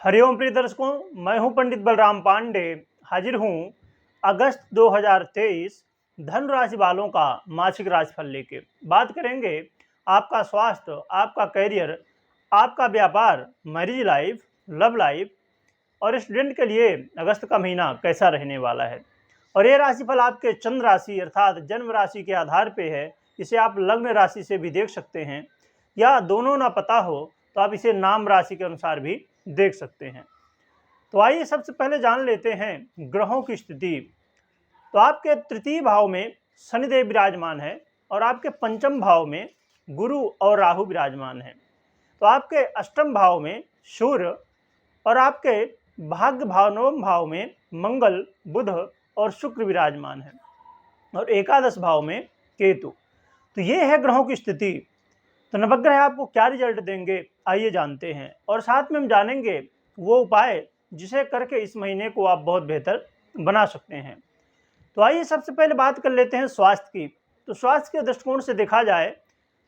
हरिओम प्रिय दर्शकों, मैं हूं पंडित बलराम पांडे। हाजिर हूं अगस्त 2023 धनु राशि वालों का मासिक राशिफल लेके। बात करेंगे आपका स्वास्थ्य, आपका करियर, आपका व्यापार, मैरिज लाइफ, लव लाइफ और स्टूडेंट के लिए अगस्त का महीना कैसा रहने वाला है। और ये राशिफल आपके चंद्र राशि अर्थात जन्म राशि के आधार पे है। इसे आप लग्न राशि से भी देख सकते हैं, या दोनों ना पता हो तो आप इसे नाम राशि के अनुसार भी देख सकते हैं। तो आइए सबसे पहले जान लेते हैं ग्रहों की स्थिति। तो आपके तृतीय भाव में शनिदेव विराजमान है और आपके पंचम भाव में गुरु और राहु विराजमान है। तो आपके अष्टम भाव में सूर्य और आपके भाग्य भाव नवम भाव में मंगल, बुध और शुक्र विराजमान है और एकादश भाव में केतु। तो ये है ग्रहों की स्थिति। तो नवग्रह आपको क्या रिजल्ट देंगे, आइए जानते हैं। और साथ में हम जानेंगे वो उपाय जिसे करके इस महीने को आप बहुत बेहतर बना सकते हैं। तो आइए सबसे पहले बात कर लेते हैं स्वास्थ्य की। तो स्वास्थ्य के दृष्टिकोण से देखा जाए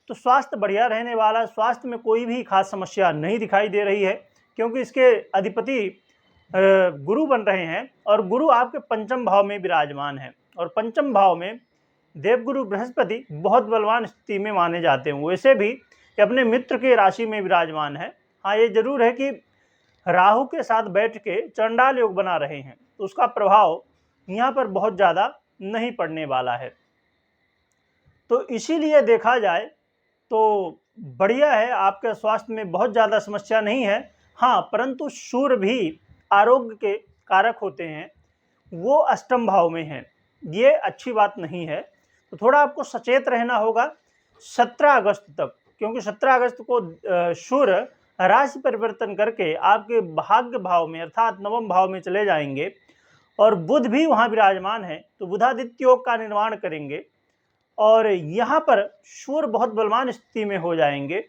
तो स्वास्थ्य बढ़िया रहने वाला। स्वास्थ्य में कोई भी खास समस्या नहीं दिखाई दे रही है, क्योंकि इसके अधिपति गुरु बन रहे हैं और गुरु आपके पंचम भाव में विराजमान है। और पंचम भाव में देवगुरु बृहस्पति बहुत बलवान स्थिति में माने जाते हैं। वैसे भी कि अपने मित्र के राशि में विराजमान है। हाँ, ये जरूर है कि राहु के साथ बैठ के चंडाल योग बना रहे हैं, तो उसका प्रभाव यहाँ पर बहुत ज़्यादा नहीं पड़ने वाला है। तो इसीलिए देखा जाए तो बढ़िया है, आपके स्वास्थ्य में बहुत ज़्यादा समस्या नहीं है। हाँ, परंतु सूर्य भी आरोग्य के कारक होते हैं, वो अष्टम भाव में हैं, ये अच्छी बात नहीं है। तो थोड़ा आपको सचेत रहना होगा 17 अगस्त तक, क्योंकि 17 अगस्त को सूर्य राशि परिवर्तन करके आपके भाग्य भाव में अर्थात नवम भाव में चले जाएंगे और बुध भी वहां विराजमान है। तो बुधादित्य योग का निर्माण करेंगे और यहाँ पर सूर्य बहुत बलवान स्थिति में हो जाएंगे,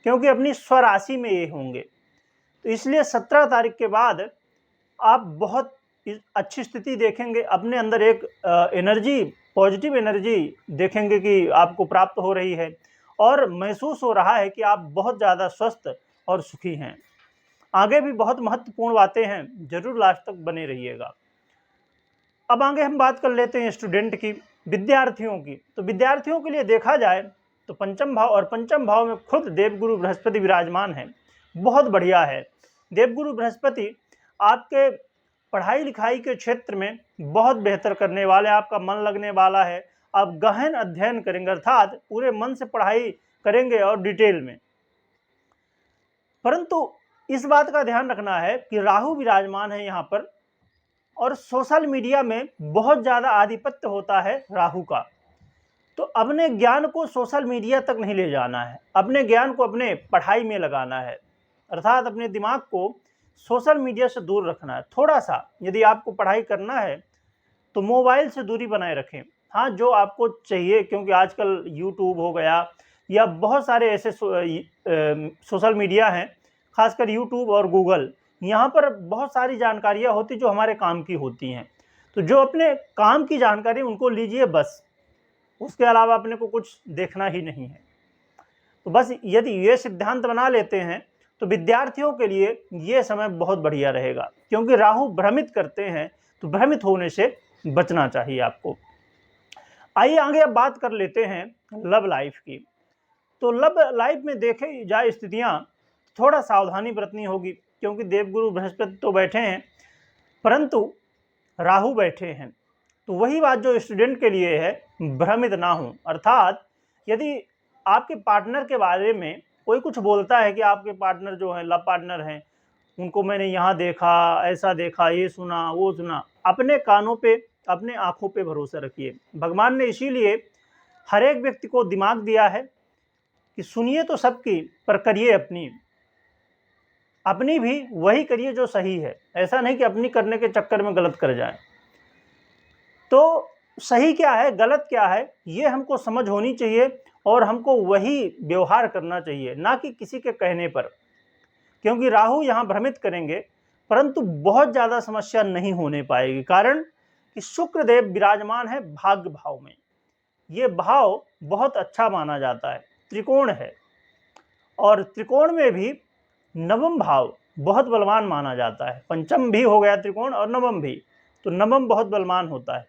क्योंकि अपनी स्वराशि में ये होंगे। तो इसलिए 17 तारीख के बाद आप बहुत अच्छी स्थिति देखेंगे। अपने अंदर एक एनर्जी, पॉजिटिव एनर्जी देखेंगे कि आपको प्राप्त हो रही है और महसूस हो रहा है कि आप बहुत ज़्यादा स्वस्थ और सुखी हैं। आगे भी बहुत महत्वपूर्ण बातें हैं, जरूर लास्ट तक बने रहिएगा। अब आगे हम बात कर लेते हैं स्टूडेंट की, विद्यार्थियों की। तो विद्यार्थियों के लिए देखा जाए तो पंचम भाव और पंचम भाव में खुद देवगुरु बृहस्पति विराजमान है, बहुत बढ़िया है। देवगुरु बृहस्पति आपके पढ़ाई लिखाई के क्षेत्र में बहुत बेहतर करने वाले, आपका मन लगने वाला है। आप गहन अध्ययन करेंगे अर्थात पूरे मन से पढ़ाई करेंगे और डिटेल में। परंतु इस बात का ध्यान रखना है कि राहु विराजमान है यहाँ पर और सोशल मीडिया में बहुत ज़्यादा आधिपत्य होता है राहु का। तो अपने ज्ञान को सोशल मीडिया तक नहीं ले जाना है, अपने ज्ञान को अपने पढ़ाई में लगाना है, अर्थात अपने दिमाग को सोशल मीडिया से दूर रखना है। थोड़ा सा यदि आपको पढ़ाई करना है तो मोबाइल से दूरी बनाए रखें। हाँ, जो आपको चाहिए, क्योंकि आजकल यूट्यूब हो गया या बहुत सारे ऐसे सोशल मीडिया हैं, खासकर यूट्यूब और गूगल, यहाँ पर बहुत सारी जानकारियाँ होती जो हमारे काम की होती हैं। तो जो अपने काम की जानकारी उनको लीजिए बस, उसके अलावा अपने को कुछ देखना ही नहीं है। तो बस यदि ये सिद्धांत बना लेते हैं तो विद्यार्थियों के लिए ये समय बहुत बढ़िया रहेगा, क्योंकि राहु भ्रमित करते हैं, तो भ्रमित होने से बचना चाहिए आपको। आइए आगे अब बात कर लेते हैं लव लाइफ की। तो लव लाइफ में देखे जाए स्थितियां, थोड़ा सावधानी बरतनी होगी, क्योंकि देवगुरु बृहस्पति तो बैठे हैं परंतु राहु बैठे हैं। तो वही बात जो स्टूडेंट के लिए है, भ्रमित ना हो। अर्थात यदि आपके पार्टनर के बारे में कोई कुछ बोलता है कि आपके पार्टनर जो है, लव पार्टनर हैं, उनको मैंने यहाँ देखा, ऐसा देखा, ये सुना, वो सुना, अपने कानों पे, अपने आँखों पे भरोसा रखिए। भगवान ने इसीलिए हर एक व्यक्ति को दिमाग दिया है कि सुनिए तो सबकी, पर करिए अपनी। अपनी भी वही करिए जो सही है, ऐसा नहीं कि अपनी करने के चक्कर में गलत कर जाए। तो सही क्या है, गलत क्या है, ये हमको समझ होनी चाहिए और हमको वही व्यवहार करना चाहिए, ना कि किसी के कहने पर। क्योंकि राहु यहाँ भ्रमित करेंगे परंतु बहुत ज़्यादा समस्या नहीं होने पाएगी, कारण कि शुक्र देव विराजमान है भाग्य भाव में। ये भाव बहुत अच्छा माना जाता है, त्रिकोण है, और त्रिकोण में भी नवम भाव बहुत बलवान माना जाता है। पंचम भी हो गया त्रिकोण और नवम भी, तो नवम बहुत बलवान होता है।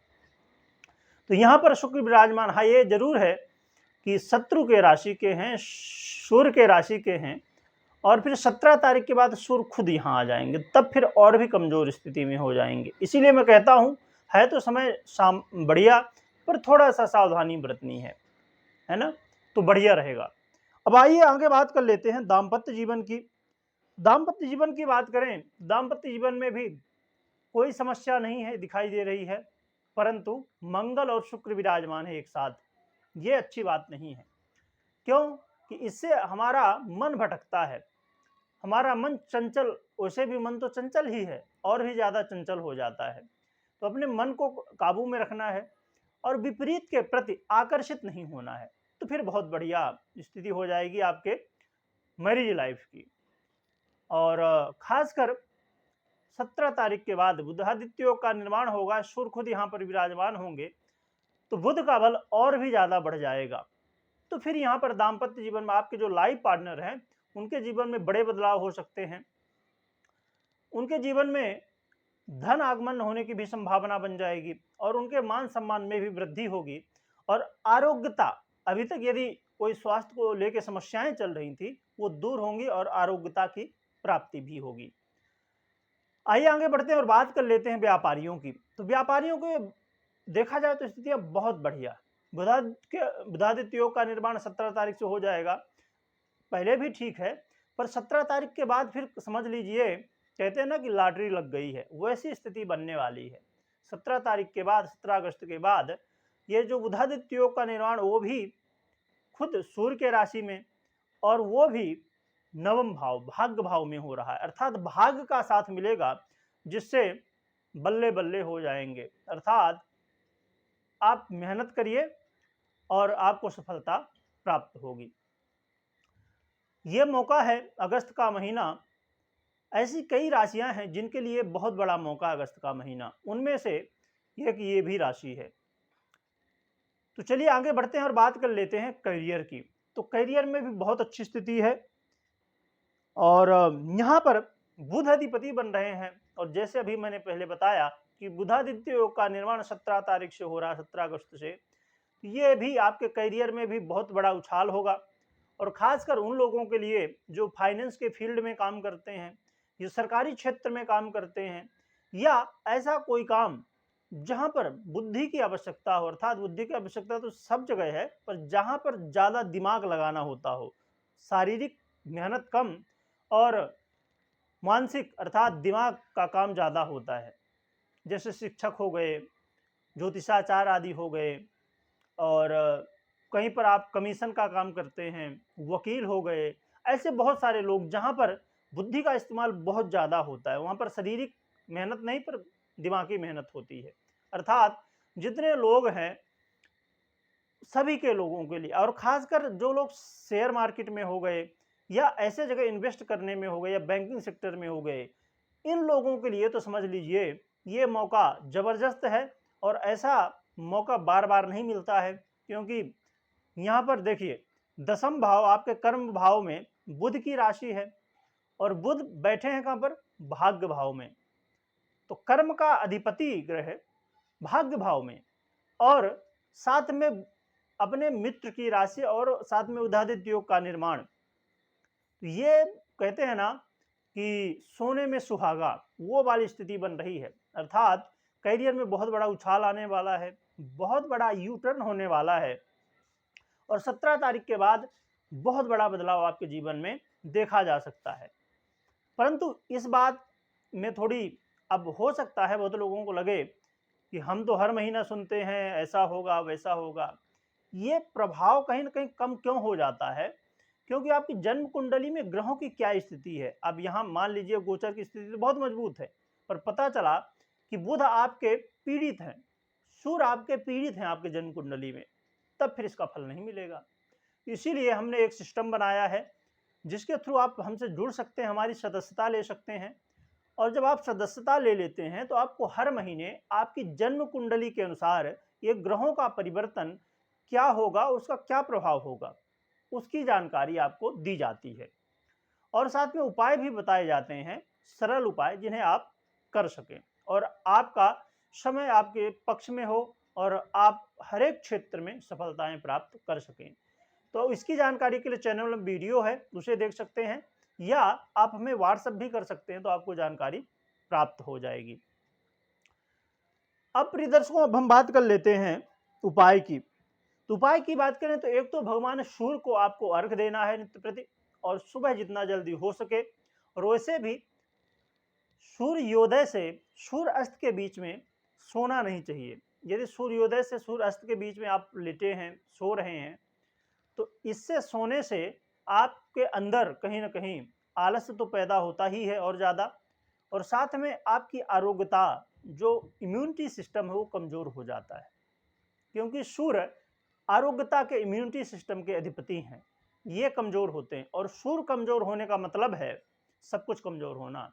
तो यहाँ पर शुक्र विराजमान, हाँ ये जरूर है कि शत्रु के राशि के हैं, सूर्य के राशि के हैं, और फिर 17 तारीख के बाद सूर्य खुद यहाँ आ जाएंगे, तब फिर और भी कमजोर स्थिति में हो जाएंगे। इसीलिए मैं कहता हूँ है तो समय बढ़िया, पर थोड़ा सा सावधानी बरतनी है ना, तो बढ़िया रहेगा। अब आइए आगे बात कर लेते हैं दाम्पत्य जीवन की। दाम्पत्य जीवन की बात करें, दाम्पत्य जीवन में भी कोई समस्या नहीं है दिखाई दे रही है, परंतु मंगल और शुक्र विराजमान है एक साथ, ये अच्छी बात नहीं है। क्यों कि इससे हमारा मन भटकता है, हमारा मन चंचल, वैसे भी मन तो चंचल ही है और भी ज्यादा चंचल हो जाता है। तो अपने मन को काबू में रखना है और विपरीत के प्रति आकर्षित नहीं होना है, तो फिर बहुत बढ़िया स्थिति हो जाएगी आपके मैरिज लाइफ की। और खासकर 17 तारीख के बाद बुधादित्य योग का निर्माण होगा, सूर्य खुद यहाँ पर विराजमान होंगे, तो बुध का बल और भी ज्यादा बढ़ जाएगा। तो फिर यहाँ पर दाम्पत्य जीवन में आपके जो लाइफ पार्टनर हैं उनके जीवन में बड़े बदलाव हो सकते हैं। उनके जीवन में धन आगमन होने की भी संभावना बन जाएगी और उनके मान सम्मान में भी वृद्धि होगी। और आरोग्यता, अभी तक यदि कोई स्वास्थ्य को लेकर समस्याएं चल रही थी वो दूर होंगी और आरोग्यता की प्राप्ति भी होगी। आइए आगे बढ़ते हैं और बात कर लेते हैं व्यापारियों की। तो व्यापारियों को देखा जाए तो स्थितियां बहुत बढ़िया, बुधादित्य योग का निर्माण 17 तारीख से हो जाएगा, पहले भी ठीक है, पर 17 तारीख के बाद फिर समझ लीजिए, कहते हैं ना कि लॉटरी लग गई है, वैसी स्थिति बनने वाली है। 17 तारीख के बाद, 17 अगस्त के बाद ये जो बुधादित्य योग का निर्माण वो भी खुद सूर्य के राशि में, और वो भी नवम भाव भाग्य भाव में हो रहा है, अर्थात भाग्य का साथ मिलेगा जिससे बल्ले बल्ले हो जाएंगे। अर्थात आप मेहनत करिए और आपको सफलता प्राप्त होगी। ये मौका है अगस्त का महीना, ऐसी कई राशियां हैं जिनके लिए बहुत बड़ा मौका अगस्त का महीना, उनमें से एक ये भी राशि है। तो चलिए आगे बढ़ते हैं और बात कर लेते हैं करियर की। तो करियर में भी बहुत अच्छी स्थिति है और यहाँ पर बुध अधिपति बन रहे हैं, और जैसे अभी मैंने पहले बताया कि बुधादित्य योग का निर्माण 17 तारीख से हो रहा है, 17 अगस्त से, ये भी आपके करियर में भी बहुत बड़ा उछाल होगा। और खासकर उन लोगों के लिए जो फाइनेंस के फील्ड में काम करते हैं, जो सरकारी क्षेत्र में काम करते हैं, या ऐसा कोई काम जहां पर बुद्धि की आवश्यकता हो, अर्थात बुद्धि की आवश्यकता तो सब जगह है, पर जहां पर ज्यादा दिमाग लगाना होता हो, शारीरिक मेहनत कम और मानसिक अर्थात दिमाग का काम ज्यादा होता है, जैसे शिक्षक हो गए, ज्योतिषाचार आदि हो गए, और कहीं पर आप कमीशन का काम करते हैं, वकील हो गए, ऐसे बहुत सारे लोग जहां पर बुद्धि का इस्तेमाल बहुत ज़्यादा होता है, वहां पर शारीरिक मेहनत नहीं पर दिमागी मेहनत होती है। अर्थात जितने लोग हैं सभी के लोगों के लिए, और खासकर जो लोग शेयर मार्केट में हो गए या ऐसे जगह इन्वेस्ट करने में हो गए या बैंकिंग सेक्टर में हो गए, इन लोगों के लिए तो समझ लीजिए ये मौका ज़बरदस्त है। और ऐसा मौका बार बार नहीं मिलता है, क्योंकि यहाँ पर देखिए दसम भाव आपके कर्म भाव में बुध की राशि है, और बुध बैठे हैं कहाँ पर, भाग्य भाव में। तो कर्म का अधिपति ग्रह भाग्य भाव में, और साथ में अपने मित्र की राशि, और साथ में बुधादित्य योग का निर्माण। तो ये कहते हैं ना कि सोने में सुहागा, वो वाली स्थिति बन रही है। अर्थात करियर में बहुत बड़ा उछाल आने वाला है, बहुत बड़ा यू टर्न होने वाला है, और 17 तारीख के बाद बहुत बड़ा बदलाव आपके जीवन में देखा जा सकता है। परंतु इस बात में थोड़ी, अब हो सकता है बहुत लोगों को लगे कि हम तो हर महीना सुनते हैं ऐसा होगा वैसा होगा, ये प्रभाव कहीं ना कहीं कम क्यों हो जाता है, क्योंकि आपकी जन्म कुंडली में ग्रहों की क्या स्थिति है। अब यहाँ मान लीजिए गोचर की स्थिति तो बहुत मजबूत है, पर पता चला कि बुध आपके पीड़ित हैं, सूर्य आपके पीड़ित हैं आपके जन्म कुंडली में, तब फिर इसका फल नहीं मिलेगा। इसीलिए हमने एक सिस्टम बनाया है जिसके थ्रू आप हमसे जुड़ सकते हैं, हमारी सदस्यता ले सकते हैं, और जब आप सदस्यता ले लेते हैं तो आपको हर महीने आपकी जन्म कुंडली के अनुसार ये ग्रहों का परिवर्तन क्या होगा, उसका क्या प्रभाव होगा, उसकी जानकारी आपको दी जाती है। और साथ में उपाय भी बताए जाते हैं, सरल उपाय जिन्हें आप कर सकें और आपका समय आपके पक्ष में हो और आप हर एक क्षेत्र में सफलताएं प्राप्त कर सकें। तो इसकी जानकारी के लिए चैनल में वीडियो है, उसे देख सकते हैं या आप हमें व्हाट्सएप भी कर सकते हैं, तो आपको जानकारी प्राप्त हो जाएगी। अब प्रिय दर्शकों, अब हम बात कर लेते हैं उपाय की। तो उपाय की बात करें तो एक तो भगवान सूर्य को आपको अर्घ देना है नित्य प्रति, और सुबह जितना जल्दी हो सके। और वैसे भी सूर्योदय से सूर्य अस्त के बीच में सोना नहीं चाहिए। यदि सूर्योदय से सूर्य अस्त के बीच में आप लेटे हैं, सो रहे हैं, तो इससे सोने से आपके अंदर कहीं ना कहीं आलस्य तो पैदा होता ही है और ज़्यादा, और साथ में आपकी आरोग्यता, जो इम्यूनिटी सिस्टम है, वो कमज़ोर हो जाता है, क्योंकि सूर्य आरोग्यता के इम्यूनिटी सिस्टम के अधिपति हैं। ये कमज़ोर होते हैं और सूर्य कमज़ोर होने का मतलब है सब कुछ कमज़ोर होना।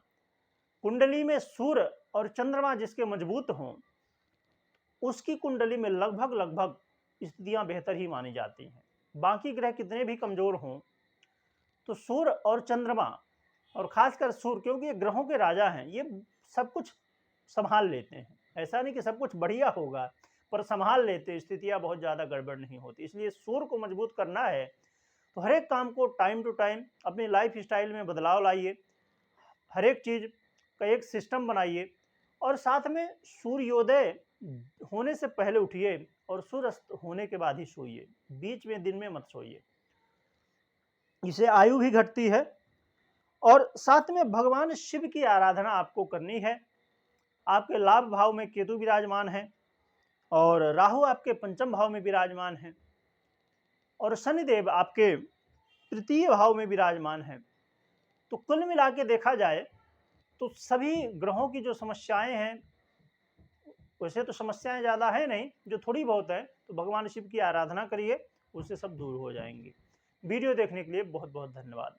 कुंडली में सूर्य और चंद्रमा जिसके मजबूत हों, उसकी कुंडली में लगभग स्थितियां बेहतर ही मानी जाती हैं। बाकी ग्रह कितने भी कमज़ोर हों, तो सूर्य और चंद्रमा, और खासकर सूर्य, क्योंकि ये ग्रहों के राजा हैं, ये सब कुछ संभाल लेते हैं। ऐसा नहीं कि सब कुछ बढ़िया होगा, पर संभाल लेते, स्थितियां बहुत ज़्यादा गड़बड़ नहीं होती। इसलिए सूर्य को मजबूत करना है तो हर एक काम को टाइम टू टाइम अपनी लाइफ स्टाइल में बदलाव लाइए, हर एक चीज़ का एक सिस्टम बनाइए, और साथ में सूर्योदय होने से पहले उठिए और सूर्यास्त होने के बाद ही सोइए, बीच में दिन में मत सोइए। इससे आयु भी घटती है। और साथ में भगवान शिव की आराधना आपको करनी है। आपके लाभ भाव में केतु विराजमान है और राहु आपके पंचम भाव में विराजमान है और शनिदेव आपके तृतीय भाव में विराजमान है। तो कुल मिला के देखा जाए तो सभी ग्रहों की जो समस्याएं हैं, वैसे तो समस्याएं ज़्यादा है नहीं, जो थोड़ी बहुत है, तो भगवान शिव की आराधना करिए, उससे सब दूर हो जाएंगे। वीडियो देखने के लिए बहुत बहुत धन्यवाद।